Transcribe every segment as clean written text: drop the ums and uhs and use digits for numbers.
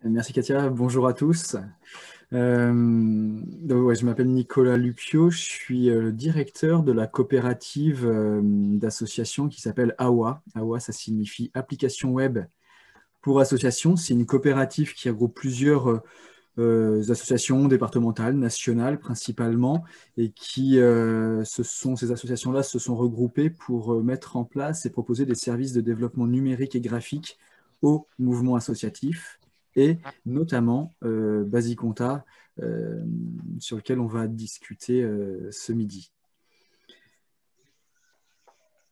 Merci Katia, bonjour à tous. Je m'appelle Nicolas Lupio, je suis le directeur de la coopérative d'association qui s'appelle AWA. AWA, ça signifie Application Web pour Association. C'est une coopérative qui regroupe plusieurs associations départementales, nationales principalement, et ces associations-là se sont regroupées pour mettre en place et proposer des services de développement numérique et graphique au mouvement associatif, et notamment Basiconta, sur lequel on va discuter ce midi.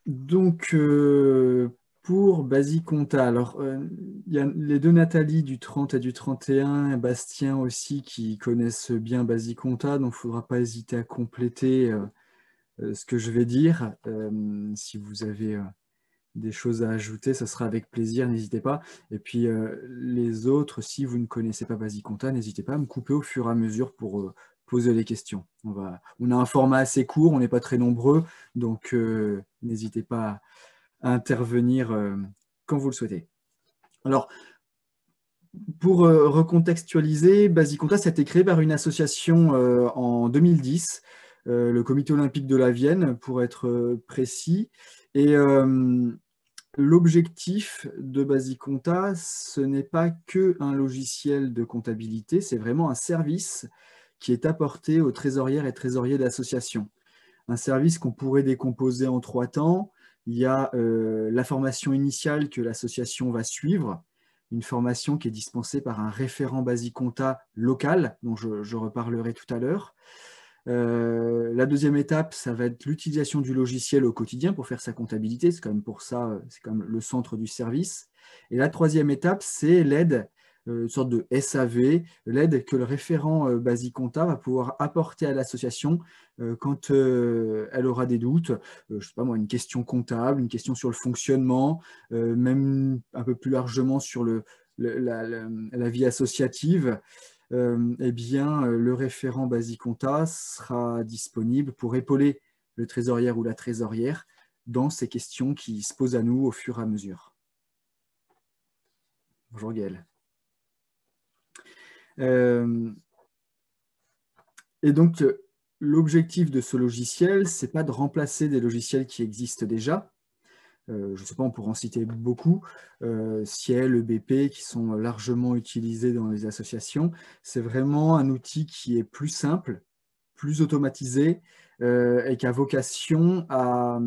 Donc, pour Basiconta, alors il y a les deux Nathalie du 30 et du 31, et Bastien aussi, qui connaissent bien Basiconta, donc il ne faudra pas hésiter à compléter ce que je vais dire. Si vous avez des choses à ajouter, ça sera avec plaisir, n'hésitez pas. Et puis les autres, si vous ne connaissez pas Basiconta, n'hésitez pas à me couper au fur et à mesure pour poser les questions. On a un format assez court, on n'est pas très nombreux, donc n'hésitez pas à intervenir quand vous le souhaitez. Alors, pour recontextualiser, Basiconta, ça a été créé par une association en 2010, le Comité olympique de la Vienne, pour être précis. Et l'objectif de Basiconta, ce n'est pas qu'un logiciel de comptabilité, c'est vraiment un service qui est apporté aux trésorières et trésoriers d'associations. Un service qu'on pourrait décomposer en 3 temps. Il y a la formation initiale que l'association va suivre, une formation qui est dispensée par un référent Basiconta local, dont je reparlerai tout à l'heure. La deuxième étape, ça va être l'utilisation du logiciel au quotidien pour faire sa comptabilité. C'est quand même pour ça, c'est quand même le centre du service. Et la troisième étape, c'est l'aide, une sorte de SAV, l'aide que le référent Basiconta va pouvoir apporter à l'association quand elle aura des doutes. Je ne sais pas moi, une question comptable, une question sur le fonctionnement, même un peu plus largement sur la vie associative. Eh bien, le référent Basiconta sera disponible pour épauler le trésorier ou la trésorière dans ces questions qui se posent à nous au fur et à mesure. Bonjour Gaël. Et donc, l'objectif de ce logiciel, ce n'est pas de remplacer des logiciels qui existent déjà. Je ne sais pas, on pourrait en citer beaucoup, Ciel, EBP, qui sont largement utilisés dans les associations. C'est vraiment un outil qui est plus simple, plus automatisé et qui a vocation à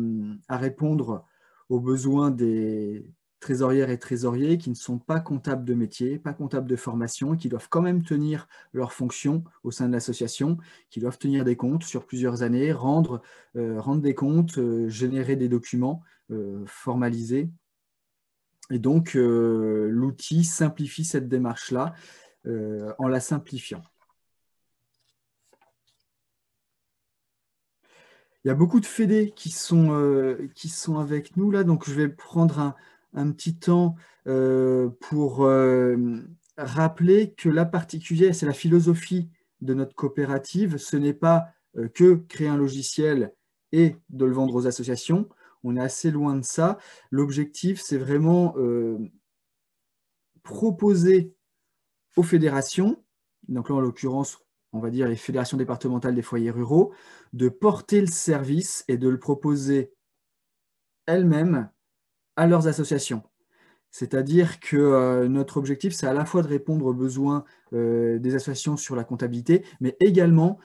répondre aux besoins des trésorières et trésoriers qui ne sont pas comptables de métier, pas comptables de formation, qui doivent quand même tenir leurs fonctions au sein de l'association, qui doivent tenir des comptes sur plusieurs années, rendre des comptes, générer des documents formalisés. Et donc, l'outil simplifie cette démarche-là en la simplifiant. Il y a beaucoup de fédés qui sont avec nous là, donc je vais prendre un petit temps pour rappeler que la particulière, c'est la philosophie de notre coopérative. Ce n'est pas que créer un logiciel et de le vendre aux associations. On est assez loin de ça. L'objectif, c'est vraiment proposer aux fédérations, donc là en l'occurrence, on va dire les fédérations départementales des foyers ruraux, de porter le service et de le proposer elles-mêmes à leurs associations. C'est-à-dire que notre objectif, c'est à la fois de répondre aux besoins des associations sur la comptabilité, mais également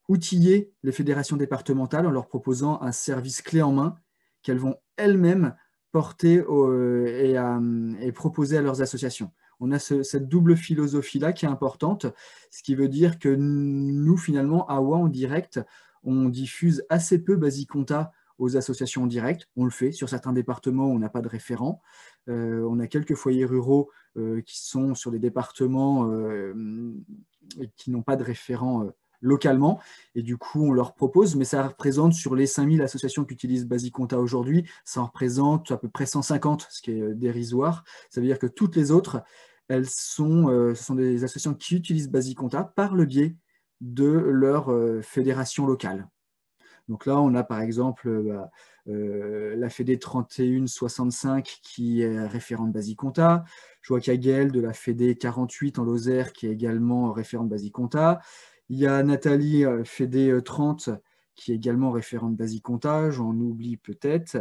outiller les fédérations départementales en leur proposant un service clé en main qu'elles vont elles-mêmes porter et proposer à leurs associations. On a cette double philosophie-là qui est importante, ce qui veut dire que nous, finalement, à AWA en direct, on diffuse assez peu Basiconta aux associations en direct. On le fait sur certains départements où on n'a pas de référent. On a quelques foyers ruraux qui sont sur des départements qui n'ont pas de référent localement. Et du coup, on leur propose, mais ça représente sur les 5000 associations qui utilisent Basiconta aujourd'hui, ça en représente à peu près 150, ce qui est dérisoire. Ça veut dire que toutes les autres, ce sont des associations qui utilisent Basiconta par le biais de leur fédération locale. Donc là, on a par exemple la Fédé 3165 qui est référente Basicompta. Je vois qu'il y a Gaëlle de la Fédé 48 en Lozère qui est également référente Basicompta. Il y a Nathalie Fédé 30 qui est également référente Basicompta. J'en oublie peut-être.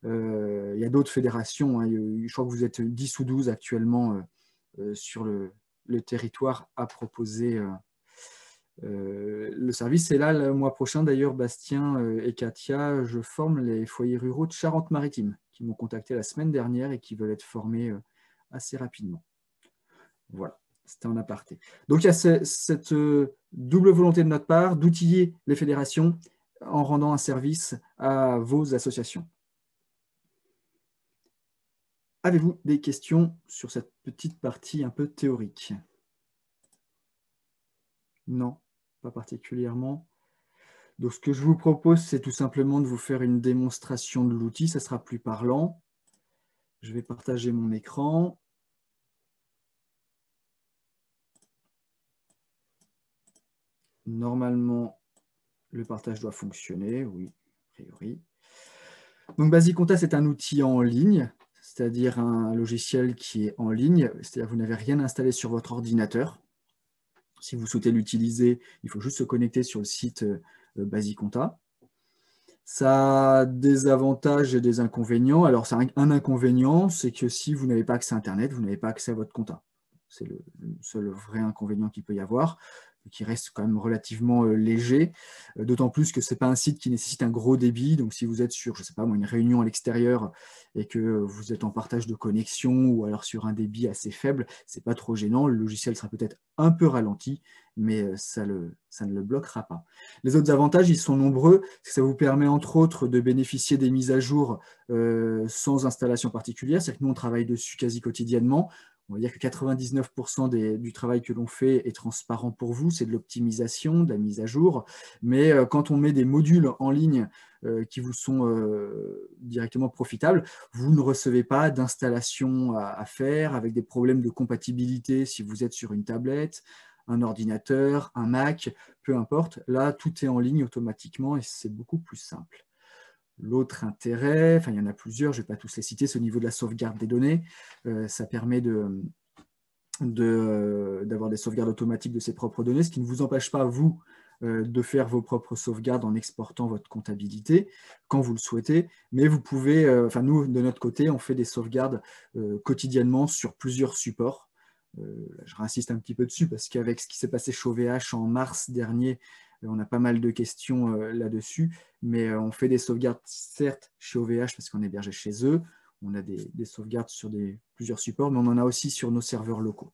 Il y a d'autres fédérations. Hein. Je crois que vous êtes 10 ou 12 actuellement sur le territoire à proposer le service. Et là, le mois prochain, d'ailleurs, Bastien et Katia, je forme les foyers ruraux de Charente-Maritime qui m'ont contacté la semaine dernière et qui veulent être formés assez rapidement. Voilà, c'était en aparté. Donc, il y a cette double volonté de notre part d'outiller les fédérations en rendant un service à vos associations. Avez-vous des questions sur cette petite partie un peu théorique? Non, pas particulièrement. Donc, ce que je vous propose, c'est tout simplement de vous faire une démonstration de l'outil. Ça sera plus parlant. Je vais partager mon écran. Normalement, le partage doit fonctionner. Oui, a priori. Donc, Basicompta, c'est un outil en ligne, c'est-à-dire un logiciel qui est en ligne. C'est-à-dire que vous n'avez rien installé sur votre ordinateur. Si vous souhaitez l'utiliser, il faut juste se connecter sur le site Basicompta. Ça a des avantages et des inconvénients. Alors, un inconvénient, c'est que si vous n'avez pas accès à Internet, vous n'avez pas accès à votre compta. C'est le seul vrai inconvénient qu'il peut y avoir, qui reste quand même relativement léger, d'autant plus que ce n'est pas un site qui nécessite un gros débit. Donc, si vous êtes sur, je sais pas moi, une réunion à l'extérieur et que vous êtes en partage de connexion ou alors sur un débit assez faible, ce n'est pas trop gênant. Le logiciel sera peut-être un peu ralenti, mais ça ne le bloquera pas. Les autres avantages, ils sont nombreux. Ça vous permet entre autres de bénéficier des mises à jour sans installation particulière. C'est-à-dire que nous, on travaille dessus quasi quotidiennement. On va dire que 99% du travail que l'on fait est transparent pour vous, c'est de l'optimisation, de la mise à jour. Mais quand on met des modules en ligne qui vous sont directement profitables, vous ne recevez pas d'installation à faire avec des problèmes de compatibilité si vous êtes sur une tablette, un ordinateur, un Mac, peu importe. Là, tout est en ligne automatiquement et c'est beaucoup plus simple. L'autre intérêt, enfin il y en a plusieurs, je ne vais pas tous les citer, c'est au niveau de la sauvegarde des données. Ça permet d'avoir des sauvegardes automatiques de ses propres données, ce qui ne vous empêche pas, vous, de faire vos propres sauvegardes en exportant votre comptabilité quand vous le souhaitez. Mais vous pouvez, enfin nous, de notre côté, on fait des sauvegardes quotidiennement sur plusieurs supports. Je réinsiste un petit peu dessus parce qu'avec ce qui s'est passé chez OVH en mars dernier, on a pas mal de questions là-dessus, mais on fait des sauvegardes, certes, chez OVH parce qu'on est hébergé chez eux. On a des sauvegardes sur plusieurs supports, mais on en a aussi sur nos serveurs locaux.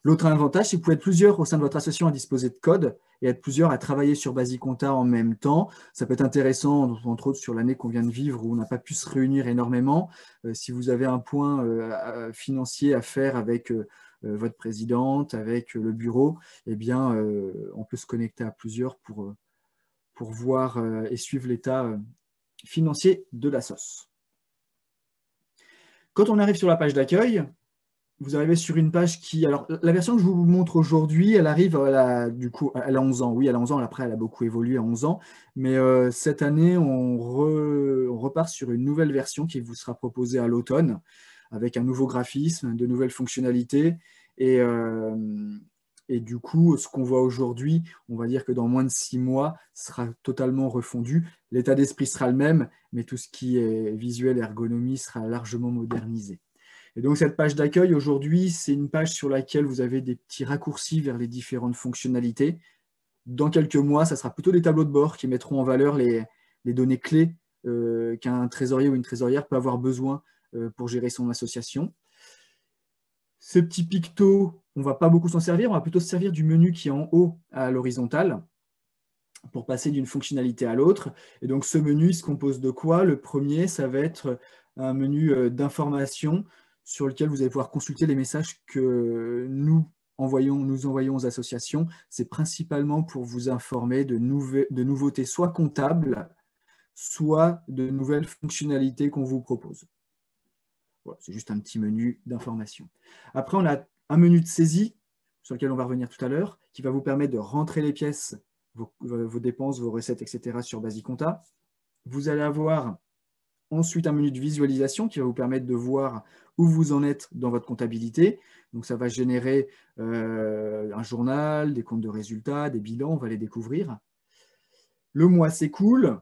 L'autre avantage, c'est que vous pouvez être plusieurs au sein de votre association à disposer de code et être plusieurs à travailler sur Basicompta en même temps. Ça peut être intéressant, entre autres sur l'année qu'on vient de vivre où on n'a pas pu se réunir énormément. Si vous avez un point financier à faire avec votre présidente, avec le bureau, eh bien, on peut se connecter à plusieurs pour voir et suivre l'état financier de la SOS. Quand on arrive sur la page d'accueil, vous arrivez sur une page qui... Alors, la version que je vous montre aujourd'hui, elle arrive, du coup, elle a 11 ans. Oui, elle a 11 ans. Après, elle a beaucoup évolué à 11 ans. Mais cette année, on repart sur une nouvelle version qui vous sera proposée à l'automne, avec un nouveau graphisme, de nouvelles fonctionnalités. Et du coup, ce qu'on voit aujourd'hui, on va dire que dans moins de 6 mois, sera totalement refondu. L'état d'esprit sera le même, mais tout ce qui est visuel, ergonomie sera largement modernisé. Et donc, cette page d'accueil, aujourd'hui, c'est une page sur laquelle vous avez des petits raccourcis vers les différentes fonctionnalités. Dans quelques mois, ça sera plutôt des tableaux de bord qui mettront en valeur les données clés qu'un trésorier ou une trésorière peut avoir besoin pour gérer son association. Ce petit picto, on ne va pas beaucoup s'en servir, on va plutôt se servir du menu qui est en haut à l'horizontale pour passer d'une fonctionnalité à l'autre. Et donc, ce menu il se compose de quoi? Le premier, ça va être un menu d'information sur lequel vous allez pouvoir consulter les messages que nous envoyons aux associations. C'est principalement pour vous informer de nouveautés soit comptables, soit de nouvelles fonctionnalités qu'on vous propose. Voilà, c'est juste un petit menu d'information. Après, on a un menu de saisie, sur lequel on va revenir tout à l'heure, qui va vous permettre de rentrer les pièces vos dépenses, vos recettes, etc. sur Basicompta. Vous allez avoir ensuite un menu de visualisation qui va vous permettre de voir où vous en êtes dans votre comptabilité. Donc, ça va générer un journal, des comptes de résultats, des bilans, on va les découvrir. Le mois s'écoule,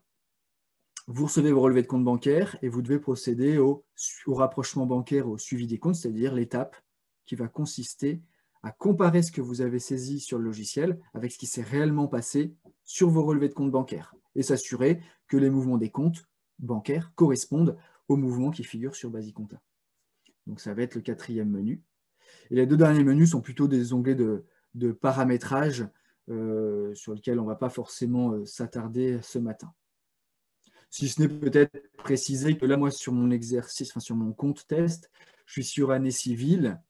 vous recevez vos relevés de compte bancaire et vous devez procéder au rapprochement bancaire, au suivi des comptes, c'est-à-dire l'étape qui va consister à comparer ce que vous avez saisi sur le logiciel avec ce qui s'est réellement passé sur vos relevés de compte bancaire et s'assurer que les mouvements des comptes bancaires correspondent aux mouvements qui figurent sur Basicompta. Donc, ça va être le 4e menu. Et les 2 derniers menus sont plutôt des onglets de paramétrage sur lesquels on ne va pas forcément s'attarder ce matin. Si ce n'est peut-être préciser que là, moi, sur mon exercice, sur mon compte test, je suis sur année civile.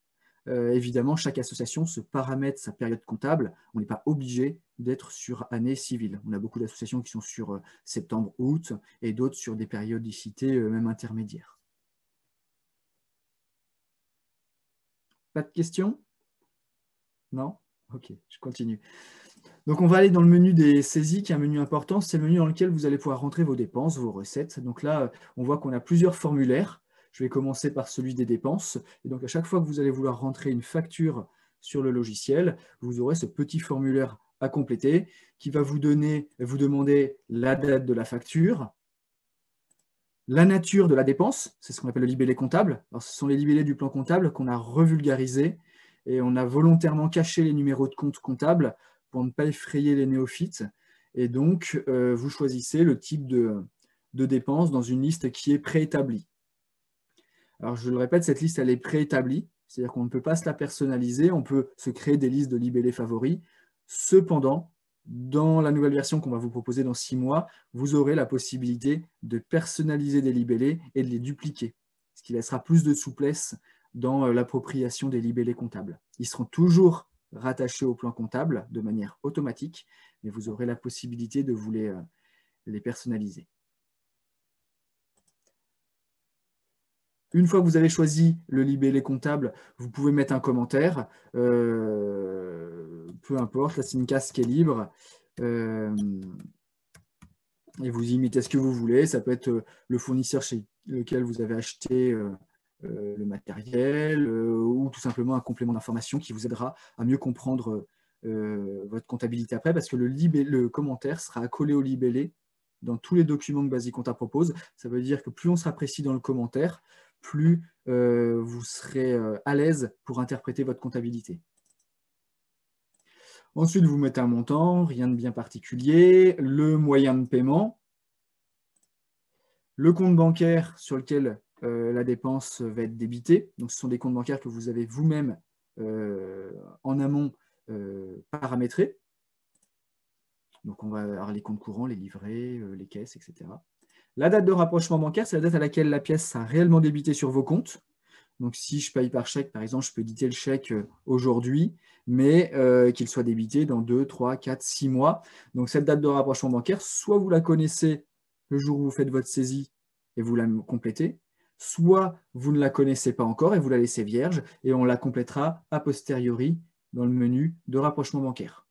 Évidemment, chaque association se paramètre sa période comptable. On n'est pas obligé d'être sur année civile. On a beaucoup d'associations qui sont sur septembre, août, et d'autres sur des périodicités même intermédiaires. Pas de questions? Non? Ok, je continue. Donc, on va aller dans le menu des saisies, qui est un menu important. C'est le menu dans lequel vous allez pouvoir rentrer vos dépenses, vos recettes. Donc là, on voit qu'on a plusieurs formulaires. Je vais commencer par celui des dépenses. Et donc, à chaque fois que vous allez vouloir rentrer une facture sur le logiciel, vous aurez ce petit formulaire à compléter qui va vous demander la date de la facture, la nature de la dépense, c'est ce qu'on appelle le libellé comptable. Alors, ce sont les libellés du plan comptable qu'on a revulgarisés et on a volontairement caché les numéros de compte comptable pour ne pas effrayer les néophytes. Et donc, vous choisissez le type de dépense dans une liste qui est préétablie. Alors, je le répète, cette liste, elle est préétablie, c'est-à-dire qu'on ne peut pas se la personnaliser, on peut se créer des listes de libellés favoris. Cependant, dans la nouvelle version qu'on va vous proposer dans 6 mois, vous aurez la possibilité de personnaliser des libellés et de les dupliquer, ce qui laissera plus de souplesse dans l'appropriation des libellés comptables. Ils seront toujours rattachés au plan comptable de manière automatique, mais vous aurez la possibilité de vous les personnaliser. Une fois que vous avez choisi le libellé comptable, vous pouvez mettre un commentaire, peu importe, là c'est une case qui est libre, et vous y mettez ce que vous voulez. Ça peut être le fournisseur chez lequel vous avez acheté le matériel, ou tout simplement un complément d'information qui vous aidera à mieux comprendre votre comptabilité après, parce que le commentaire sera accolé au libellé dans tous les documents que Basicompta propose. Ça veut dire que plus on sera précis dans le commentaire, plus vous serez à l'aise pour interpréter votre comptabilité. Ensuite, vous mettez un montant, rien de bien particulier, le moyen de paiement, le compte bancaire sur lequel la dépense va être débitée. Donc, ce sont des comptes bancaires que vous avez vous-même en amont paramétrés. Donc, on va avoir les comptes courants, les livrets, les caisses, etc. La date de rapprochement bancaire, c'est la date à laquelle la pièce sera réellement débitée sur vos comptes. Donc, si je paye par chèque, par exemple, je peux éditer le chèque aujourd'hui, mais qu'il soit débité dans 2, 3, 4, 6 mois. Donc, cette date de rapprochement bancaire, soit vous la connaissez le jour où vous faites votre saisie et vous la complétez, soit vous ne la connaissez pas encore et vous la laissez vierge et on la complétera a posteriori dans le menu de rapprochement bancaire.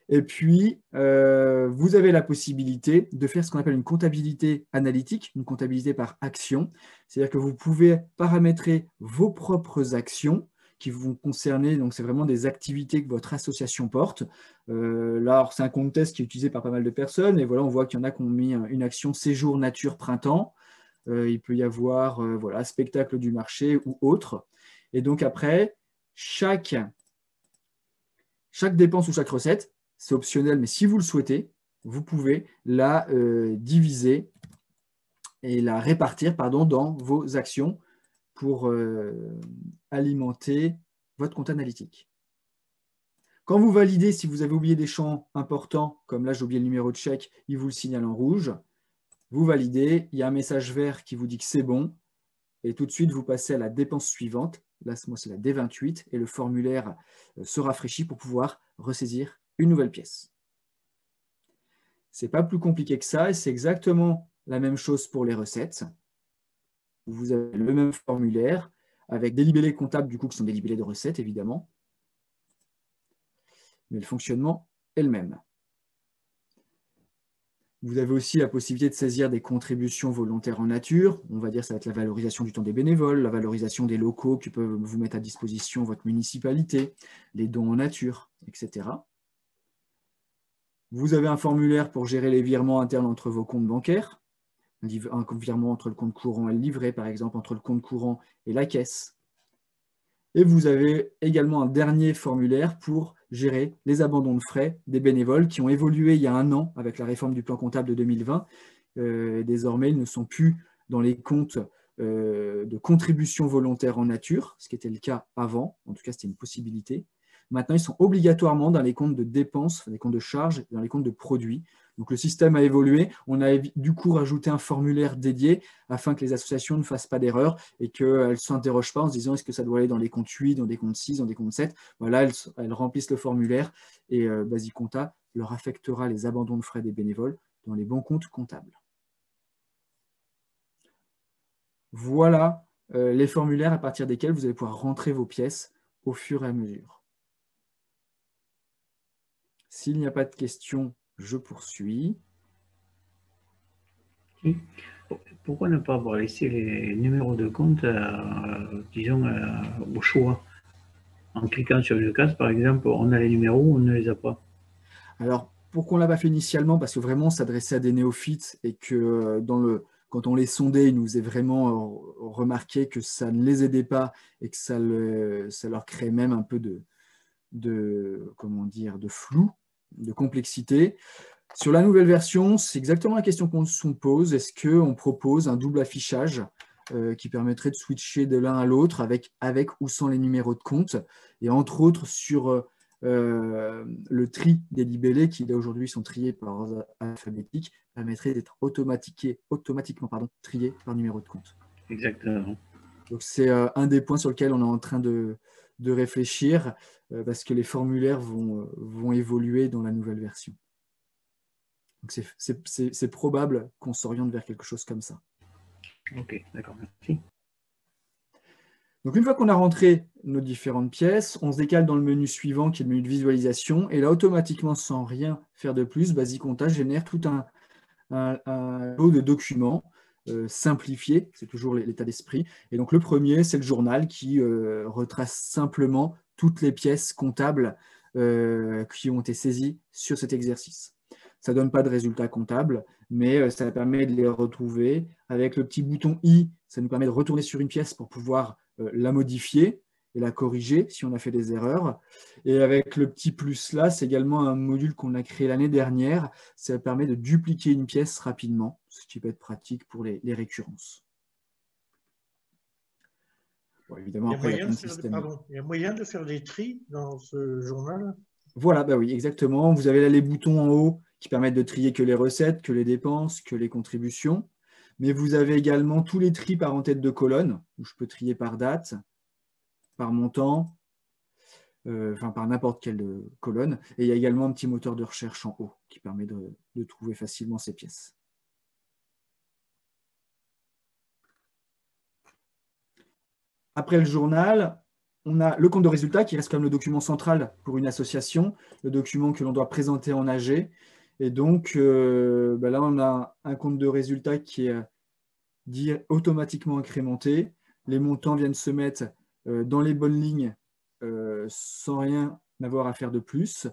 Et puis, vous avez la possibilité de faire ce qu'on appelle une comptabilité analytique, une comptabilité par action. C'est-à-dire que vous pouvez paramétrer vos propres actions qui vont concerner, donc c'est vraiment des activités que votre association porte. Là, c'est un compte test qui est utilisé par pas mal de personnes. Et voilà, on voit qu'il y en a qui ont mis une action séjour, nature, printemps. Il peut y avoir voilà, spectacle du marché ou autre. Et donc après, chaque dépense ou chaque recette, c'est optionnel, mais si vous le souhaitez, vous pouvez la diviser et la répartir dans vos actions pour alimenter votre compte analytique. Quand vous validez, si vous avez oublié des champs importants, comme là j'ai oublié le numéro de chèque, il vous le signale en rouge. Vous validez, il y a un message vert qui vous dit que c'est bon, et tout de suite vous passez à la dépense suivante. Là, moi c'est la D28, et le formulaire se rafraîchit pour pouvoir ressaisir une nouvelle pièce. Ce n'est pas plus compliqué que ça, et c'est exactement la même chose pour les recettes. Vous avez le même formulaire, avec des libellés comptables, du coup, qui sont des libellés de recettes, évidemment. Mais le fonctionnement est le même. Vous avez aussi la possibilité de saisir des contributions volontaires en nature. On va dire ça va être la valorisation du temps des bénévoles, la valorisation des locaux qui peuvent vous mettre à disposition votre municipalité, les dons en nature, etc. Vous avez un formulaire pour gérer les virements internes entre vos comptes bancaires, un virement entre le compte courant et le livret, par exemple, entre le compte courant et la caisse. Et vous avez également un dernier formulaire pour gérer les abandons de frais des bénévoles qui ont évolué il y a 1 an avec la réforme du plan comptable de 2020. Désormais, ils ne sont plus dans les comptes de contribution volontaire en nature, ce qui était le cas avant. En tout cas, c'était une possibilité. Maintenant, ils sont obligatoirement dans les comptes de dépenses, les comptes de charges, dans les comptes de produits. Donc, le système a évolué. On a du coup rajouté un formulaire dédié afin que les associations ne fassent pas d'erreur et qu'elles ne s'interrogent pas en se disant est-ce que ça doit aller dans les comptes 8, dans des comptes 6, dans des comptes 7. Voilà, elles remplissent le formulaire et Basicompta leur affectera les abandons de frais des bénévoles dans les bons comptes comptables. Voilà les formulaires à partir desquels vous allez pouvoir rentrer vos pièces au fur et à mesure. S'il n'y a pas de questions, je poursuis. Pourquoi ne pas avoir laissé les numéros de compte, disons, au choix? En cliquant sur une case, par exemple, on a les numéros ou on ne les a pas? Alors, pourquoi on ne l'a pas fait initialement? Parce que vraiment, on s'adressait à des néophytes et que quand on les sondait, ils nous faisaient vraiment remarquer que ça ne les aidait pas et que ça leur créait même un peu comment dire, de flou, de complexité. Sur la nouvelle version, c'est exactement la question qu'on se pose. Est-ce qu'on propose un double affichage qui permettrait de switcher de l'un à l'autre avec ou sans les numéros de compte? Et entre autres, sur le tri des libellés qui aujourd'hui sont triés par ordre alphabétique, permettrait d'être automatiquement triés par numéro de compte. Exactement. Donc c'est un des points sur lesquels on est en train de réfléchir parce que les formulaires vont évoluer dans la nouvelle version. C'est probable qu'on s'oriente vers quelque chose comme ça. Ok, d'accord, merci. Donc une fois qu'on a rentré nos différentes pièces, on se décale dans le menu suivant qui est le menu de visualisation. Et là, automatiquement, sans rien faire de plus, Basicompta génère tout un lot de documents simplifiés. C'est toujours l'état d'esprit. Et donc le premier, c'est le journal qui retrace simplement toutes les pièces comptables qui ont été saisies sur cet exercice. Ça ne donne pas de résultats comptables, mais ça permet de les retrouver. Avec le petit bouton I, ça nous permet de retourner sur une pièce pour pouvoir la modifier et la corriger si on a fait des erreurs. Et avec le petit plus là, c'est également un module qu'on a créé l'année dernière. Ça permet de dupliquer une pièce rapidement, ce qui peut être pratique pour les récurrences. Bon, évidemment, après, il y a plein de systèmes. Il y a moyen de faire des tris dans ce journal? Voilà, bah oui, exactement. Vous avez là les boutons en haut qui permettent de trier que les recettes, que les dépenses, que les contributions. Mais vous avez également tous les tris par en tête de colonne, où je peux trier par date, par montant, par n'importe quelle colonne. Et il y a également un petit moteur de recherche en haut qui permet de trouver facilement ces pièces. Après le journal, on a le compte de résultats qui reste comme le document central pour une association, le document que l'on doit présenter en AG. Et donc, là, on a un compte de résultats qui est automatiquement incrémenté. Les montants viennent se mettre dans les bonnes lignes sans rien avoir à faire de plus.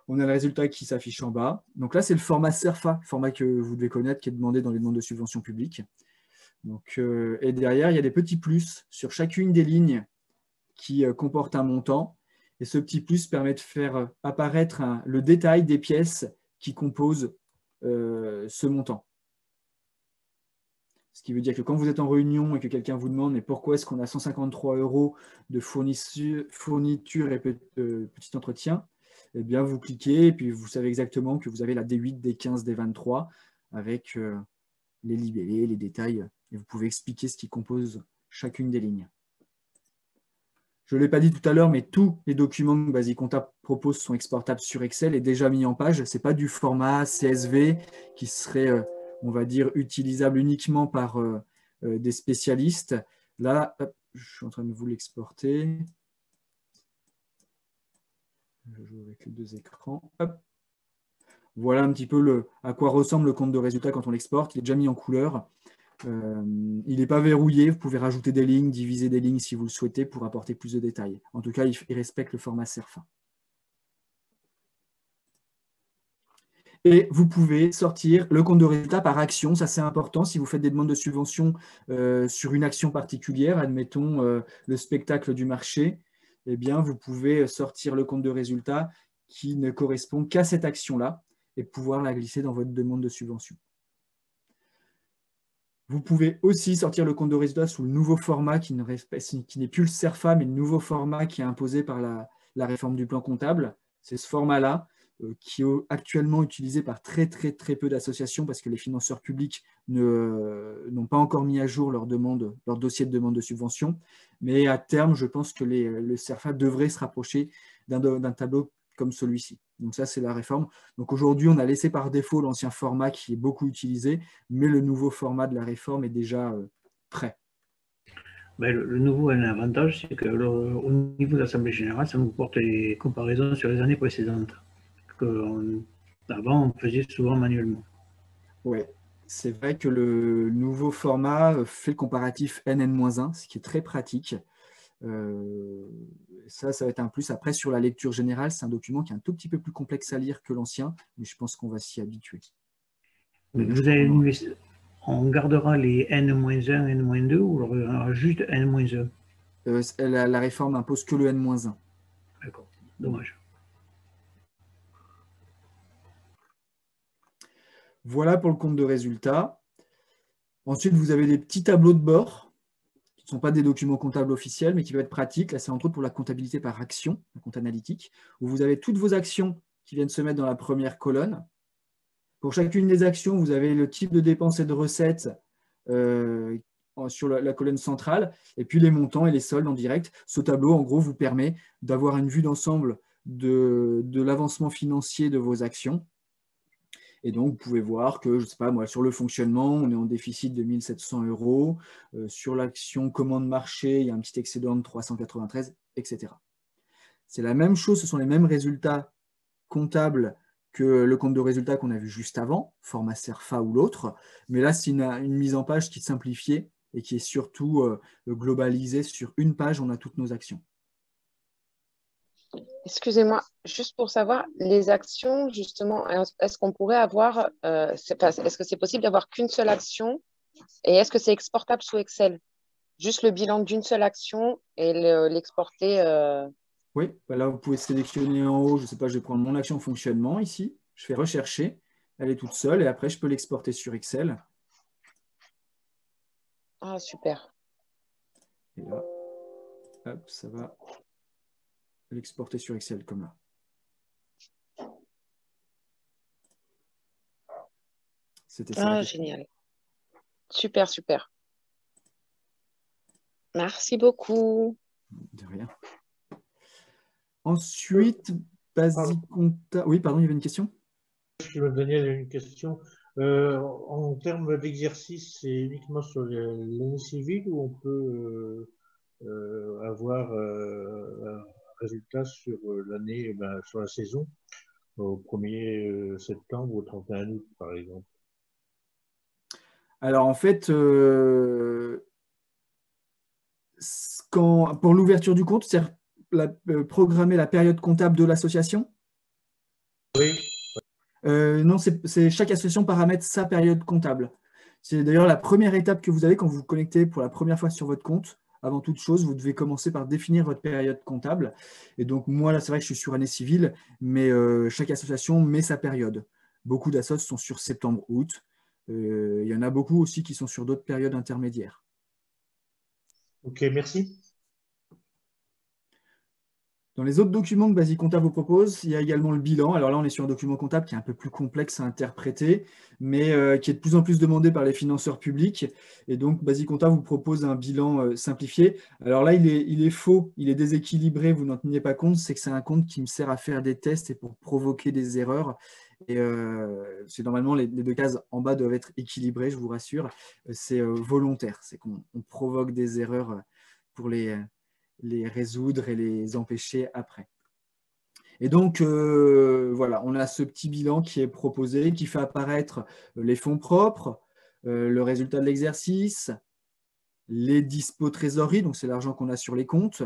On a le résultat qui s'affiche en bas. Donc là, c'est le format CERFA, format que vous devez connaître, qui est demandé dans les demandes de subventions publiques. Donc, et derrière, il y a des petits plus sur chacune des lignes qui comportent un montant. Et ce petit plus permet de faire apparaître le détail des pièces qui composent ce montant. Ce qui veut dire que quand vous êtes en réunion et que quelqu'un vous demande mais pourquoi est-ce qu'on a 153 € de fourniture et petit entretien, eh bien vous cliquez et puis vous savez exactement que vous avez la D8, D15, D23 avec les libellés, les détails, et vous pouvez expliquer ce qui compose chacune des lignes. Je ne l'ai pas dit tout à l'heure, mais tous les documents que Basicompta propose sont exportables sur Excel et déjà mis en page. Ce n'est pas du format CSV qui serait, on va dire, utilisable uniquement par des spécialistes. Là, hop, je suis en train de vous l'exporter. Je joue avec les deux écrans. Hop. Voilà un petit peu à quoi ressemble le compte de résultat quand on l'exporte. Il est déjà mis en couleur. Il n'est pas verrouillé. Vous pouvez rajouter des lignes, diviser des lignes si vous le souhaitez pour apporter plus de détails. En tout cas, il respecte le format CERFA. Et vous pouvez sortir le compte de résultat par action. Ça, c'est important. Si vous faites des demandes de subvention sur une action particulière, admettons le spectacle du marché, eh bien, vous pouvez sortir le compte de résultat qui ne correspond qu'à cette action-là et pouvoir la glisser dans votre demande de subvention. Vous pouvez aussi sortir le compte de résultat sous le nouveau format qui n'est plus le CERFA, mais le nouveau format qui est imposé par la réforme du plan comptable. C'est ce format-là qui est actuellement utilisé par très peu d'associations parce que les financeurs publics n'ont pas encore mis à jour leur dossier de demande de subvention. Mais à terme, je pense que le CERFA devrait se rapprocher d'un tableau comme celui-ci. Donc ça, c'est la réforme. Donc aujourd'hui, on a laissé par défaut l'ancien format qui est beaucoup utilisé, mais le nouveau format de la réforme est déjà prêt. Ben, le nouveau a un avantage, c'est qu'au niveau de l'Assemblée générale, ça nous porte les comparaisons sur les années précédentes. Avant, on faisait souvent manuellement. Oui, c'est vrai que le nouveau format fait le comparatif NN-1, ce qui est très pratique. Ça va être un plus. Après, sur la lecture générale, c'est un document qui est un tout petit peu plus complexe à lire que l'ancien, mais je pense qu'on va s'y habituer. On gardera les N-1, N-2 ou on aura juste N-1? La réforme impose que le N-1. D'accord, dommage. Voilà pour le compte de résultat. Ensuite, vous avez des petits tableaux de bord qui ne sont pas des documents comptables officiels, mais qui peuvent être pratiques. Là, c'est entre autres pour la comptabilité par action, le compte analytique, où vous avez toutes vos actions qui viennent se mettre dans la première colonne. Pour chacune des actions, vous avez le type de dépenses et de recettes sur la colonne centrale, et puis les montants et les soldes en direct. Ce tableau, en gros, vous permet d'avoir une vue d'ensemble de l'avancement financier de vos actions. Et donc, vous pouvez voir que, je ne sais pas moi, sur le fonctionnement, on est en déficit de 1 700 €. Sur l'action commande marché, il y a un petit excédent de 393, etc. C'est la même chose, ce sont les mêmes résultats comptables que le compte de résultat qu'on a vu juste avant, format CERFA ou l'autre. Mais là, c'est une mise en page qui est simplifiée et qui est surtout globalisée sur une page, on a toutes nos actions. Excusez-moi, juste pour savoir, les actions, justement, est-ce qu'on pourrait avoir, est-ce que c'est possible d'avoir qu'une seule action et est-ce que c'est exportable sous Excel? Juste le bilan d'une seule action et l'exporter. Oui, bah là, vous pouvez sélectionner en haut, je ne sais pas, je vais prendre mon action fonctionnement ici, je fais rechercher, elle est toute seule et après, je peux l'exporter sur Excel. Ah, super. Et là, hop, ça va l'exporter sur Excel comme là. C'était ça. Ah, génial. Super, super. Merci beaucoup. De rien. Ensuite, Basic Compta. Oui, pardon, il y avait une question? Daniel, une question. En termes d'exercice, c'est uniquement sur l'année civile où on peut avoir un résultat sur l'année, sur la saison, au 1er septembre ou au 31 août, par exemple? Alors, en fait, pour l'ouverture du compte, c'est programmer la période comptable de l'association? Oui. Non, chaque association paramètre sa période comptable. C'est d'ailleurs la première étape que vous avez quand vous vous connectez pour la première fois sur votre compte. Avant toute chose, vous devez commencer par définir votre période comptable. Et donc, moi, là, c'est vrai que je suis sur année civile, mais chaque association met sa période. Beaucoup d'associations sont sur septembre-août. Il y en a beaucoup aussi qui sont sur d'autres périodes intermédiaires. Ok, merci. Dans les autres documents que Basic Comptable vous propose, il y a également le bilan. Alors là, on est sur un document comptable qui est un peu plus complexe à interpréter, mais qui est de plus en plus demandé par les financeurs publics. Et donc, Basic Comptable vous propose un bilan simplifié. Alors là, il est faux, il est déséquilibré, vous n'en tenez pas compte. C'est que c'est un compte qui me sert à faire des tests et pour provoquer des erreurs. Et c'est normalement, les deux cases en bas doivent être équilibrées, je vous rassure. C'est volontaire, c'est qu'on provoque des erreurs pour les résoudre et les empêcher après. Et donc, voilà, on a ce petit bilan qui est proposé, qui fait apparaître les fonds propres, le résultat de l'exercice, les dispos trésorerie, donc c'est l'argent qu'on a sur les comptes,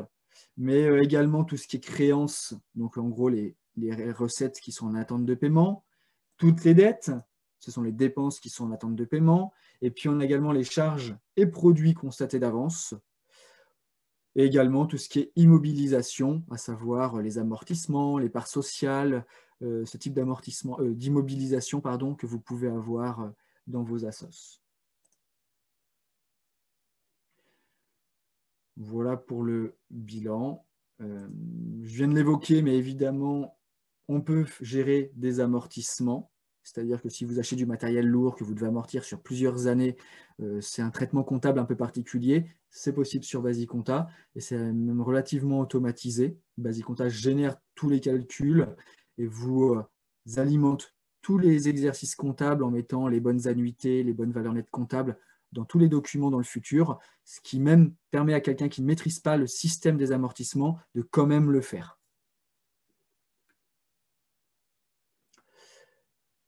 mais également tout ce qui est créances, donc en gros les recettes qui sont en attente de paiement, toutes les dettes, ce sont les dépenses qui sont en attente de paiement, et puis on a également les charges et produits constatés d'avance, et également tout ce qui est immobilisation, à savoir les amortissements, les parts sociales, ce type d'amortissement, d'immobilisation pardon, que vous pouvez avoir dans vos assos. Voilà pour le bilan. Je viens de l'évoquer, mais évidemment, on peut gérer des amortissements. C'est-à-dire que si vous achetez du matériel lourd que vous devez amortir sur plusieurs années, c'est un traitement comptable un peu particulier. C'est possible sur Basicompta et c'est même relativement automatisé. Basicompta génère tous les calculs et vous alimente tous les exercices comptables en mettant les bonnes annuités, les bonnes valeurs nettes comptables dans tous les documents dans le futur, ce qui même permet à quelqu'un qui ne maîtrise pas le système des amortissements de quand même le faire.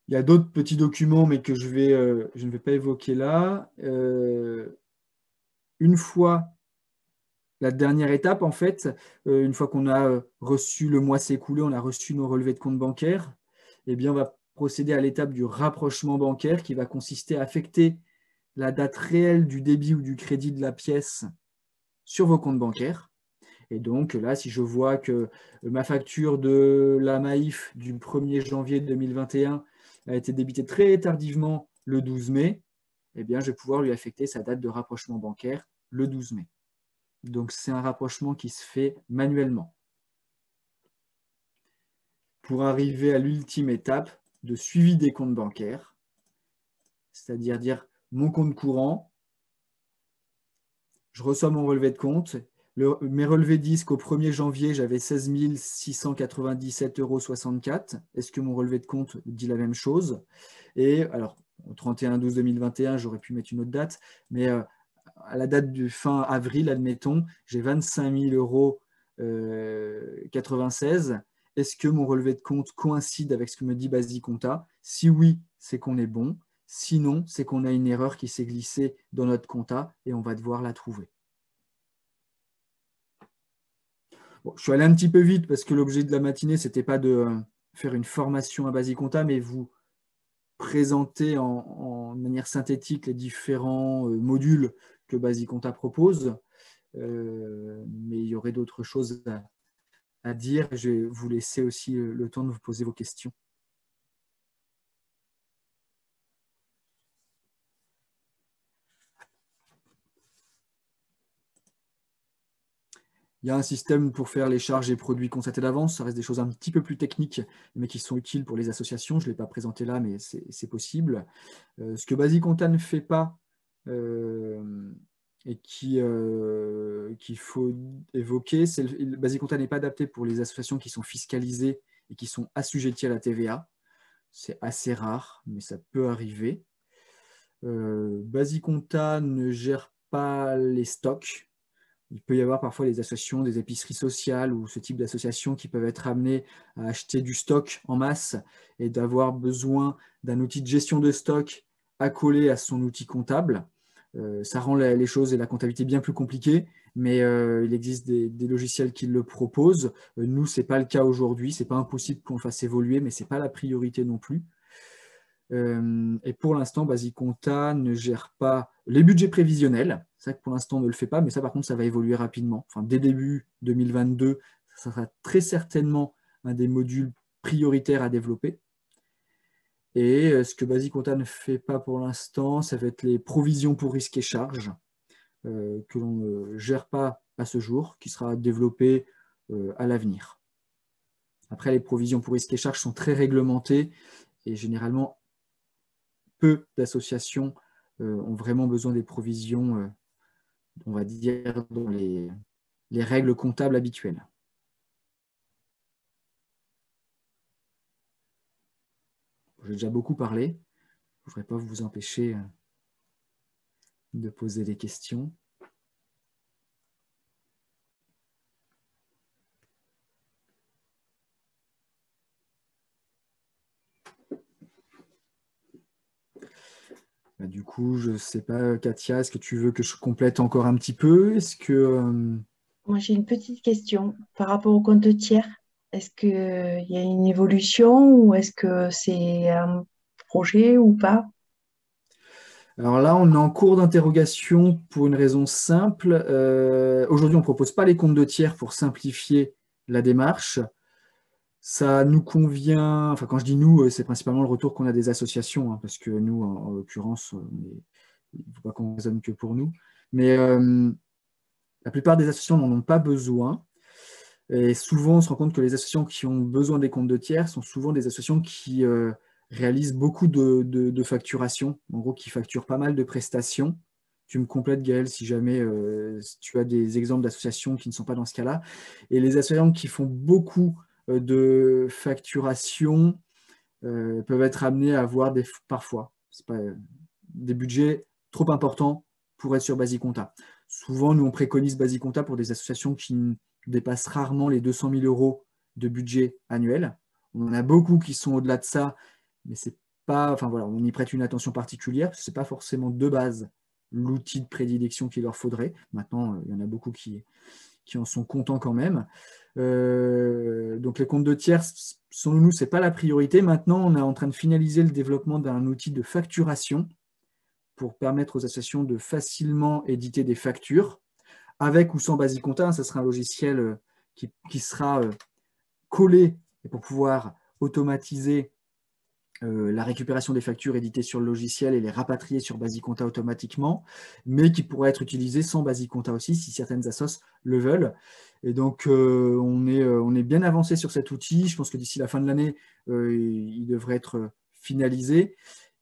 Il y a d'autres petits documents, mais que je ne vais pas évoquer là. Une fois, la dernière étape, en fait, une fois qu'on a reçu le mois s'écoulé, on a reçu nos relevés de compte bancaire, eh bien, on va procéder à l'étape du rapprochement bancaire qui va consister à affecter la date réelle du débit ou du crédit de la pièce sur vos comptes bancaires. Et donc là, si je vois que ma facture de la Maïf du 1er janvier 2021 a été débitée très tardivement le 12 mai, eh bien, je vais pouvoir lui affecter sa date de rapprochement bancaire le 12 mai. Donc, c'est un rapprochement qui se fait manuellement. Pour arriver à l'ultime étape de suivi des comptes bancaires, c'est-à-dire dire mon compte courant, je reçois mon relevé de compte. Mes relevés disent qu'au 1er janvier, j'avais 16 697,64 €. Est-ce que mon relevé de compte dit la même chose? Et alors, au 31/12/2021, j'aurais pu mettre une autre date, mais à la date du fin avril, admettons, j'ai 25 000,96 €. Est-ce que mon relevé de compte coïncide avec ce que me dit Basicompta? Si oui, c'est qu'on est bon. Sinon, c'est qu'on a une erreur qui s'est glissée dans notre compta et on va devoir la trouver. Bon, je suis allé un petit peu vite parce que l'objet de la matinée, ce n'était pas de faire une formation à Basicompta, mais vous présenter en manière synthétique les différents modules que Basicompta propose. Mais il y aurait d'autres choses à dire. Je vais vous laisser aussi le temps de vous poser vos questions. Il y a un système pour faire les charges et produits constatés d'avance. Ça reste des choses un petit peu plus techniques, mais qui sont utiles pour les associations. Je ne l'ai pas présenté là, mais c'est possible. Ce que Basicompta ne fait pas et qu'il faut évoquer, c'est que Basicompta n'est pas adapté pour les associations qui sont fiscalisées et qui sont assujetties à la TVA. C'est assez rare, mais ça peut arriver. Basicompta ne gère pas les stocks. Il peut y avoir parfois des associations, des épiceries sociales ou ce type d'associations qui peuvent être amenées à acheter du stock en masse et d'avoir besoin d'un outil de gestion de stock accolé à son outil comptable. Ça rend les choses et la comptabilité bien plus compliquées, mais il existe des logiciels qui le proposent. Nous, ce n'est pas le cas aujourd'hui. Ce n'est pas impossible qu'on le fasse évoluer, mais ce n'est pas la priorité non plus. Et pour l'instant, Basicompta ne gère pas les budgets prévisionnels. C'est vrai que pour l'instant, on ne le fait pas, mais ça, par contre, ça va évoluer rapidement. Enfin, dès début 2022, ça sera très certainement un des modules prioritaires à développer. Et ce que Basicompta ne fait pas pour l'instant, ça va être les provisions pour risques et charges, que l'on ne gère pas à ce jour, qui sera développé à l'avenir. Après, les provisions pour risques et charges sont très réglementées et généralement, peu d'associations ont vraiment besoin des provisions, on va dire, dans les règles comptables habituelles. J'ai déjà beaucoup parlé. Je ne voudrais pas vous empêcher de poser des questions. Du coup, je ne sais pas, Katia, est-ce que tu veux que je complète encore un petit peu? Est-ce que... Moi, j'ai une petite question par rapport au compte tiers. Est-ce qu'il y a une évolution ou est-ce que c'est un projet ou pas? Alors là, on est en cours d'interrogation pour une raison simple. Aujourd'hui, on ne propose pas les comptes de tiers pour simplifier la démarche. Ça nous convient, enfin quand je dis nous, c'est principalement le retour qu'on a des associations, hein, parce que nous, en l'occurrence, il ne faut pas qu'on raisonne que pour nous. Mais la plupart des associations n'en ont pas besoin. Et souvent, on se rend compte que les associations qui ont besoin des comptes de tiers sont souvent des associations qui réalisent beaucoup de facturation, en gros qui facturent pas mal de prestations. Tu me complètes, Gaël, si jamais si tu as des exemples d'associations qui ne sont pas dans ce cas-là. Et les associations qui font beaucoup de facturation peuvent être amenées à avoir parfois des budgets trop importants pour être sur Basicompta. Souvent, nous, on préconise Basicompta pour des associations qui dépassent rarement les 200 000 € de budget annuel. On en a beaucoup qui sont au-delà de ça, mais c'est pas, enfin voilà, on y prête une attention particulière, parce que ce n'est pas forcément de base l'outil de prédilection qu'il leur faudrait. Maintenant, il y en a beaucoup qui en sont contents quand même. Donc les comptes de tiers, selon nous, ce n'est pas la priorité. Maintenant, on est en train de finaliser le développement d'un outil de facturation pour permettre aux associations de facilement éditer des factures, avec ou sans Basicompta. Ça sera un logiciel qui sera collé pour pouvoir automatiser la récupération des factures éditées sur le logiciel et les rapatrier sur Basicompta automatiquement, mais qui pourrait être utilisé sans Basicompta aussi, si certaines assos le veulent. Et donc, on est bien avancé sur cet outil. Je pense que d'ici la fin de l'année, il devrait être finalisé.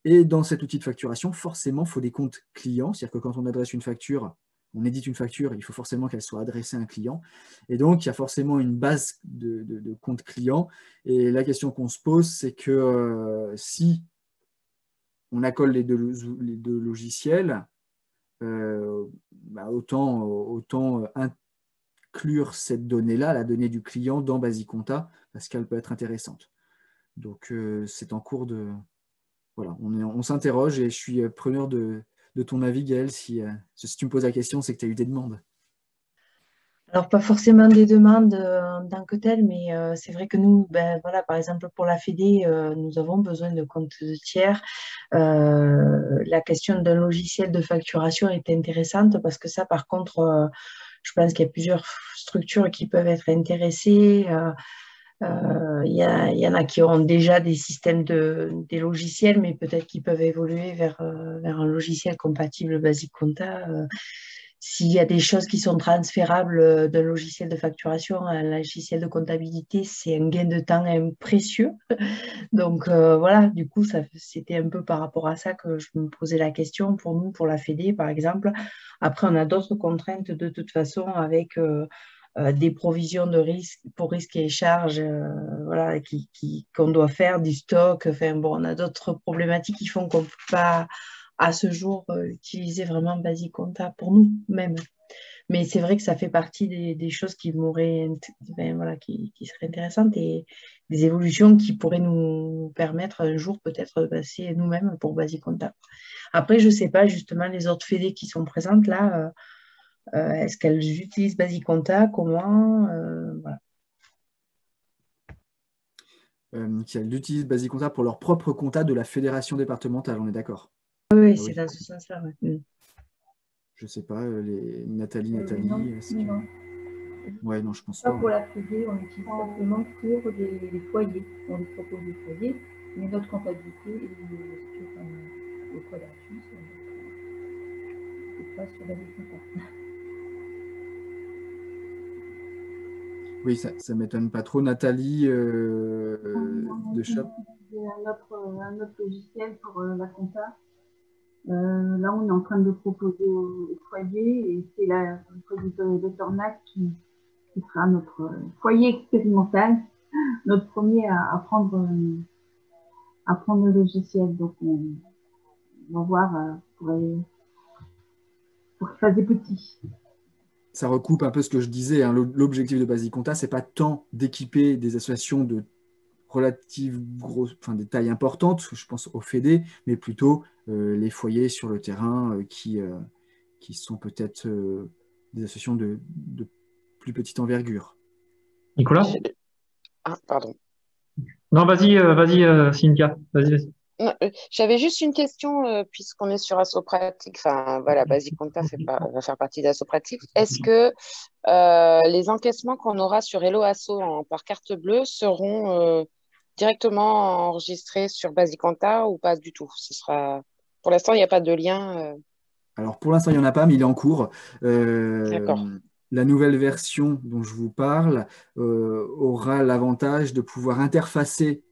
Et dans cet outil de facturation, forcément, il faut des comptes clients. C'est-à-dire que quand on adresse une facture, on édite une facture, il faut forcément qu'elle soit adressée à un client. Et donc, il y a forcément une base de comptes clients. Et la question qu'on se pose, c'est que si on accole les deux logiciels, autant inclure cette donnée-là, la donnée du client, dans Basicompta, parce qu'elle peut être intéressante. Donc, c'est en cours de... Voilà, on s'interroge et je suis preneur de ton avis, Gaël. Si tu me poses la question, c'est que tu as eu des demandes. Alors, pas forcément des demandes en tant que telles, mais c'est vrai que nous, voilà, par exemple, pour la Fédé, nous avons besoin de comptes de tiers. La question d'un logiciel de facturation est intéressante parce que ça, par contre, je pense qu'il y a plusieurs structures qui peuvent être intéressées. Il y en a qui ont déjà des systèmes des logiciels, mais peut-être qu'ils peuvent évoluer vers un logiciel compatible Basicompta. S'il y a des choses qui sont transférables d'un logiciel de facturation à un logiciel de comptabilité, c'est un gain de temps précieux. Donc voilà, du coup, c'était un peu par rapport à ça que je me posais la question pour nous, pour la Fédé, par exemple. Après, on a d'autres contraintes de toute façon avec... des provisions de risque pour risques et charges voilà, qu'on doit faire, du stock. Enfin, bon, on a d'autres problématiques qui font qu'on ne peut pas, à ce jour, utiliser vraiment Basicompta pour nous-mêmes. Mais c'est vrai que ça fait partie des choses qui m'auraient, voilà, qui seraient intéressantes et des évolutions qui pourraient nous permettre un jour peut-être de passer nous-mêmes pour Basicompta. Après, je ne sais pas, justement, les autres fédés qui sont présentes là, est-ce qu'elles utilisent Basicompta? Comment voilà. Elles utilisent Basicompta pour leur propre compta de la fédération départementale, on est d'accord? Oui, c'est dans ce sens-là. Ouais. Je ne sais pas, Nathalie. Non. Ouais, non, je pense pas. Pour la Fédé, on utilise simplement pour les foyers. On les propose des foyers, mais notre comptabilité est au quadratus, c'est pas sur Basicompta. Oui, ça ne m'étonne pas trop. Nathalie de Shop. Un autre logiciel pour la compta. Là, on est en train de le proposer au foyer et c'est le foyer de Tornac qui sera notre foyer expérimental, notre premier à prendre le logiciel. Donc, on va voir pour qu'il fasse des petits. Ça recoupe un peu ce que je disais. Hein. L'objectif de Basicompta, ce n'est pas tant d'équiper des associations de des tailles importantes, je pense aux fédés, mais plutôt les foyers sur le terrain qui sont peut-être des associations de plus petite envergure. Nicolas? Ah, pardon. Non, vas-y, Cynthia. Vas-y. Non, j'avais juste une question, puisqu'on est sur Assopratique, enfin voilà, Basic Compta va faire partie d'Assopratique. Est-ce que les encaissements qu'on aura sur Hello Asso par carte bleue seront directement enregistrés sur Basic Compta ou pas du tout? Pour l'instant, il n'y a pas de lien. Alors pour l'instant, il n'y en a pas, mais il est en cours. D'accord. La nouvelle version dont je vous parle aura l'avantage de pouvoir interfacer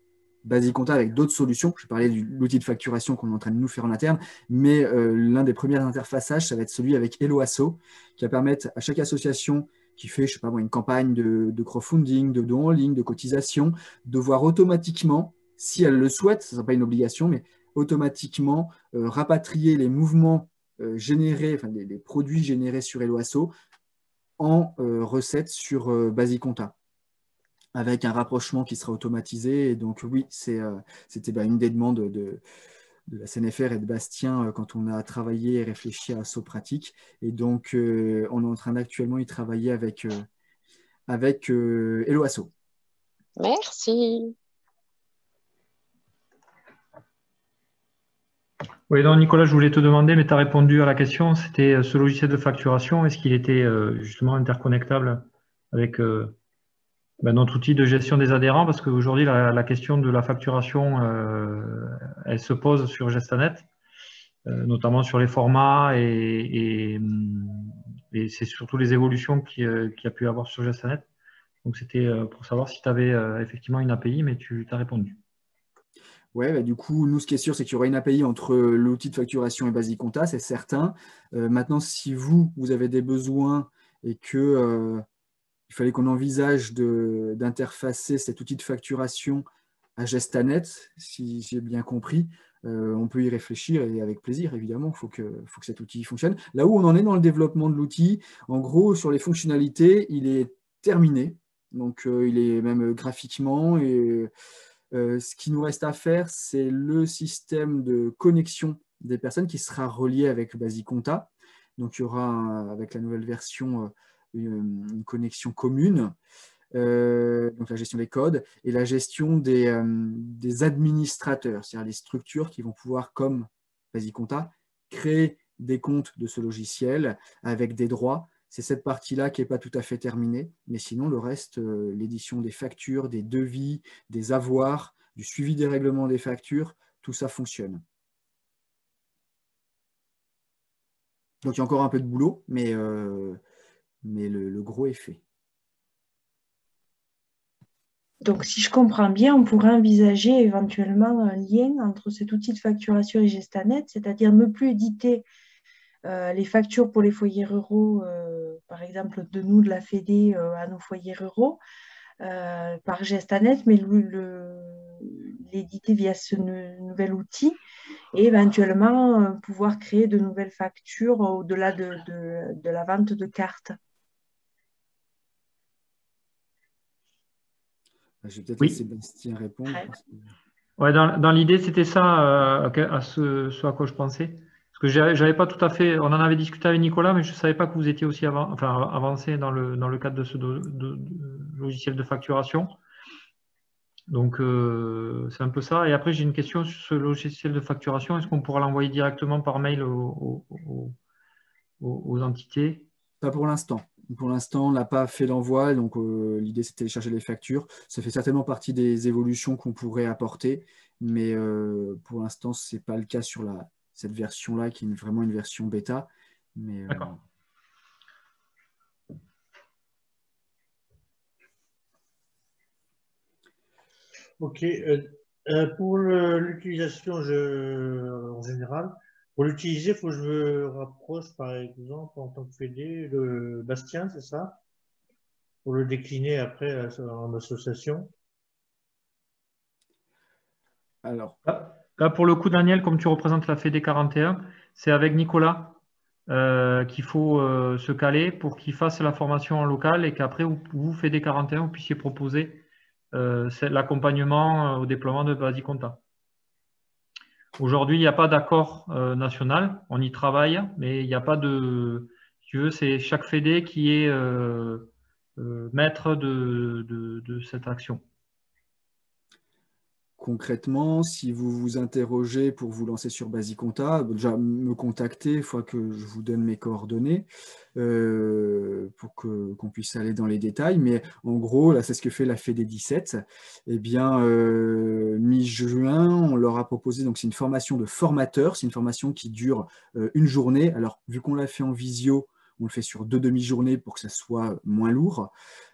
Basic Compta avec d'autres solutions. Je parlais de l'outil de facturation qu'on est en train de nous faire en interne, mais l'un des premiers interfaçages, ça va être celui avec Hello Asso, qui va permettre à chaque association qui fait, je sais pas moi, une campagne de crowdfunding, de dons en ligne, de cotisation, de voir automatiquement, si elle le souhaite, ce ne sera pas une obligation, mais automatiquement rapatrier les mouvements générés, enfin les produits générés sur Hello Asso en recettes sur Basic Compta, avec un rapprochement qui sera automatisé. Et donc oui, c'était une des demandes de la CNFR et de Bastien quand on a travaillé et réfléchi à Assopratique. Et donc, on est en train d'actuellement y travailler avec Hello Asso. Merci. Oui, donc Nicolas, je voulais te demander, mais tu as répondu à la question, c'était ce logiciel de facturation, est-ce qu'il était justement interconnectable avec notre outil de gestion des adhérents? Parce qu'aujourd'hui, la question de la facturation, elle se pose sur Gestanet, notamment sur les formats et c'est surtout les évolutions qu'il y a pu avoir sur Gestanet. Donc, c'était pour savoir si tu avais effectivement une API, mais tu as répondu. Ouais, du coup, nous, ce qui est sûr, c'est qu'il y aura une API entre l'outil de facturation et Basic Compta, c'est certain. Maintenant, si vous avez des besoins et que il fallait qu'on envisage d'interfacer cet outil de facturation à Gestanet, si j'ai bien compris, on peut y réfléchir et avec plaisir, évidemment, il faut que cet outil fonctionne. Là où on en est dans le développement de l'outil, en gros, sur les fonctionnalités, il est terminé. Donc, il est même graphiquement et ce qui nous reste à faire, c'est le système de connexion des personnes qui sera relié avec Basic Compta. Donc, il y aura, avec la nouvelle version, une connexion commune, donc la gestion des codes et la gestion des administrateurs, c'est-à-dire les structures qui vont pouvoir, comme Basic Compta, créer des comptes de ce logiciel avec des droits. C'est cette partie-là qui n'est pas tout à fait terminée, mais sinon le reste, l'édition des factures, des devis, des avoirs, du suivi des règlements des factures, tout ça fonctionne. Donc il y a encore un peu de boulot, mais le gros est fait. Donc, si je comprends bien, on pourrait envisager éventuellement un lien entre cet outil de facturation et Gestanet, c'est-à-dire ne plus éditer les factures pour les foyers ruraux, par exemple de nous, de la Fédé, à nos foyers ruraux, par Gestanet, mais l'éditer via ce nouvel outil et éventuellement pouvoir créer de nouvelles factures au-delà de la vente de cartes. Je vais peut-être Oui. laisser Bastien répondre. Ouais, dans l'idée, c'était ça à ce à quoi je pensais. Parce que j'avais pas tout à fait, on en avait discuté avec Nicolas, mais je ne savais pas que vous étiez aussi avancé dans le cadre de ce logiciel de facturation. Donc, c'est un peu ça. Et après, j'ai une question sur ce logiciel de facturation. Est-ce qu'on pourra l'envoyer directement par mail aux entités? Pas pour l'instant. Pour l'instant, on n'a pas fait l'envoi, donc l'idée c'est de télécharger les factures. Ça fait certainement partie des évolutions qu'on pourrait apporter, mais pour l'instant, ce n'est pas le cas sur cette version-là, qui est vraiment une version bêta. D'accord. Ok. Pour l'utilisation en général, pour l'utiliser, il faut que je me rapproche, par exemple, en tant que Fédé, de Bastien, c'est ça? Pour le décliner après en association. Alors, Là, pour le coup, Daniel, comme tu représentes la Fédé 41, c'est avec Nicolas qu'il faut se caler pour qu'il fasse la formation en local et qu'après, vous Fédé 41, vous puissiez proposer c'est l'accompagnement au déploiement de Basiconta. Aujourd'hui, il n'y a pas d'accord national, on y travaille, mais il n'y a pas de… Si tu veux, c'est chaque fédé qui est maître de cette action. Concrètement, si vous vous interrogez pour vous lancer sur Basiconta, déjà me contacter une fois que je vous donne mes coordonnées pour qu'on puisse aller dans les détails. Mais en gros, là, c'est ce que fait la Fédé 17. Eh bien, mi-juin, on leur a proposé, donc c'est une formation de formateur, c'est une formation qui dure une journée. Alors, vu qu'on l'a fait en visio, on le fait sur 2 demi-journées pour que ça soit moins lourd.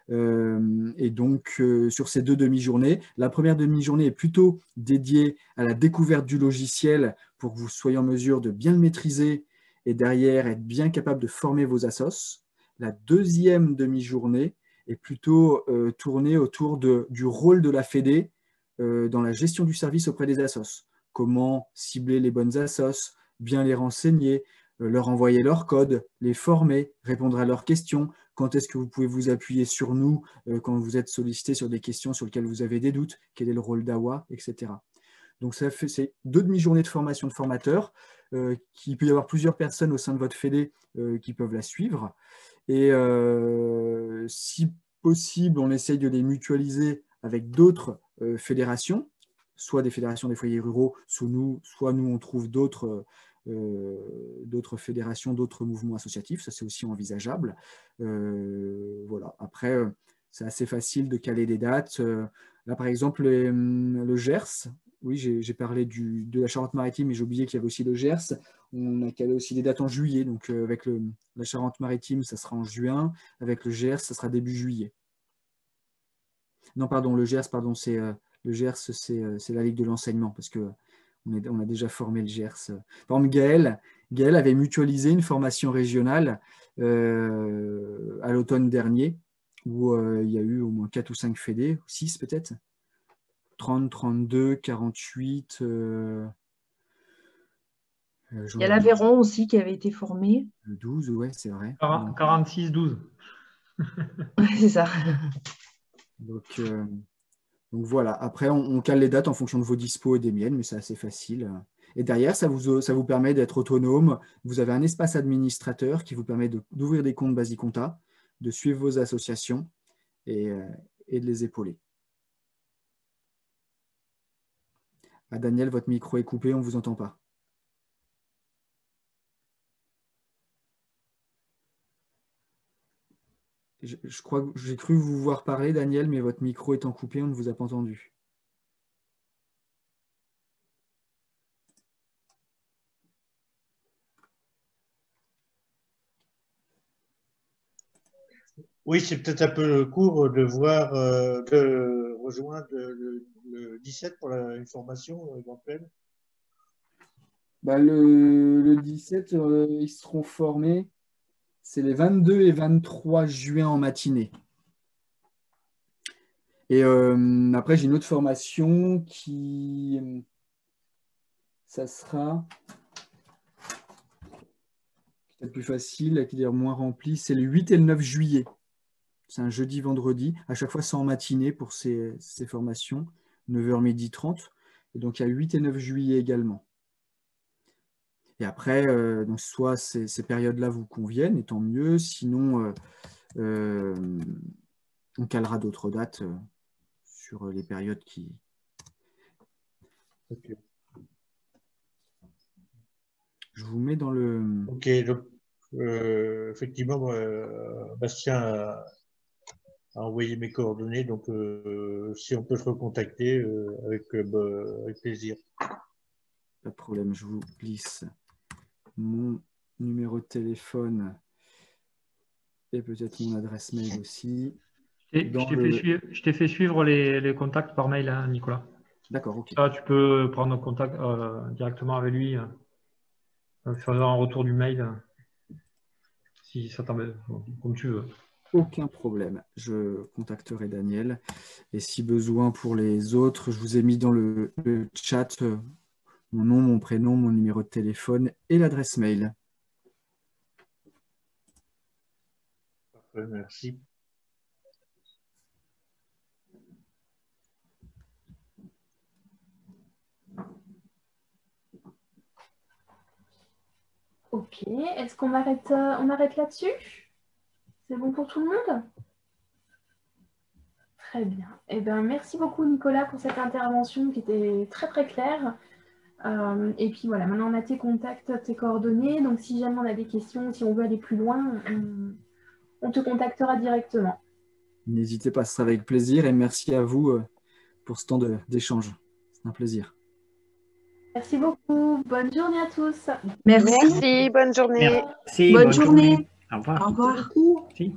Et donc, sur ces 2 demi-journées, la première demi-journée est plutôt dédiée à la découverte du logiciel pour que vous soyez en mesure de bien le maîtriser et derrière être bien capable de former vos assos. La deuxième demi-journée est plutôt tournée autour du rôle de la Fédé dans la gestion du service auprès des assos. Comment cibler les bonnes assos, bien les renseigner, leur envoyer leur code, les former, répondre à leurs questions. Quand est-ce que vous pouvez vous appuyer sur nous quand vous êtes sollicité sur des questions sur lesquelles vous avez des doutes, quel est le rôle d'AWA, etc. Donc, c'est 2 demi-journées de formation de formateurs, qu'il peut y avoir plusieurs personnes au sein de votre fédé qui peuvent la suivre. Et si possible, on essaye de les mutualiser avec d'autres fédérations, soit des fédérations des foyers ruraux, soit nous on trouve d'autres fédérations, d'autres mouvements associatifs, ça c'est aussi envisageable. Voilà. Après, c'est assez facile de caler des dates. Là, par exemple, le Gers, oui, j'ai parlé de la Charente-Maritime, mais j'ai oublié qu'il y avait aussi le Gers. On a calé aussi des dates en juillet, donc avec la Charente-Maritime, ça sera en juin, avec le Gers, ça sera début juillet. Non, pardon, le Gers, c'est la Ligue de l'enseignement, parce que on a déjà formé le Gers. Par exemple, Gaël avait mutualisé une formation régionale à l'automne dernier, où il y a eu au moins 4 ou 5 fédés, 6 peut-être, 30, 32, 48. Il y a l'Aveyron aussi qui avait été formé. 12, ouais, c'est vrai. 46, 12. C'est ça. Donc voilà, après on cale les dates en fonction de vos dispos et des miennes, mais c'est assez facile. Et derrière, ça vous permet d'être autonome. Vous avez un espace administrateur qui vous permet d'ouvrir des comptes Basiconta, de suivre vos associations et de les épauler. Ah, Daniel, votre micro est coupé, on ne vous entend pas. Je crois que j'ai cru vous voir parler, Daniel, mais votre micro étant coupé, on ne vous a pas entendu. Oui, c'est peut-être un peu court de voir, de rejoindre le 17 pour une formation éventuelle. Bah, le 17, ils seront formés. C'est les 22 et 23 juin en matinée. Et après, j'ai une autre formation qui… Ça sera peut-être plus facile, qui est moins rempli. C'est le 8 et le 9 juillet. C'est un jeudi-vendredi. À chaque fois, c'est en matinée pour ces formations. 9h, midi 30. Et donc, il y a 8 et 9 juillet également. Et après, donc soit ces périodes-là vous conviennent, et tant mieux. Sinon, on calera d'autres dates sur les périodes qui… Okay. Je vous mets dans le… Ok, donc effectivement, Bastien a envoyé mes coordonnées, donc si on peut se recontacter, avec plaisir. Pas de problème, je vous glisse mon numéro de téléphone et peut-être mon adresse mail aussi. Je t'ai fait suivre les contacts par mail, hein, Nicolas. D'accord, ok. Ça, tu peux prendre contact directement avec lui, faisant un retour du mail, si ça t'embête, comme tu veux. Aucun problème, je contacterai Daniel. Et si besoin pour les autres, je vous ai mis dans le chat mon nom, mon prénom, mon numéro de téléphone et l'adresse mail. Parfait, merci. Ok, est-ce qu'on arrête, on arrête là-dessus? C'est bon pour tout le monde? Très bien. Eh bien, merci beaucoup Nicolas pour cette intervention qui était très très claire. Et puis voilà, maintenant on a tes contacts, tes coordonnées. Donc si jamais on a des questions, si on veut aller plus loin, on te contactera directement. N'hésitez pas, ce sera avec plaisir et merci à vous pour ce temps d'échange. C'est un plaisir. Merci beaucoup. Bonne journée à tous. Merci. Merci, bonne journée. Merci, Bonne journée. Au revoir. Au revoir. Si.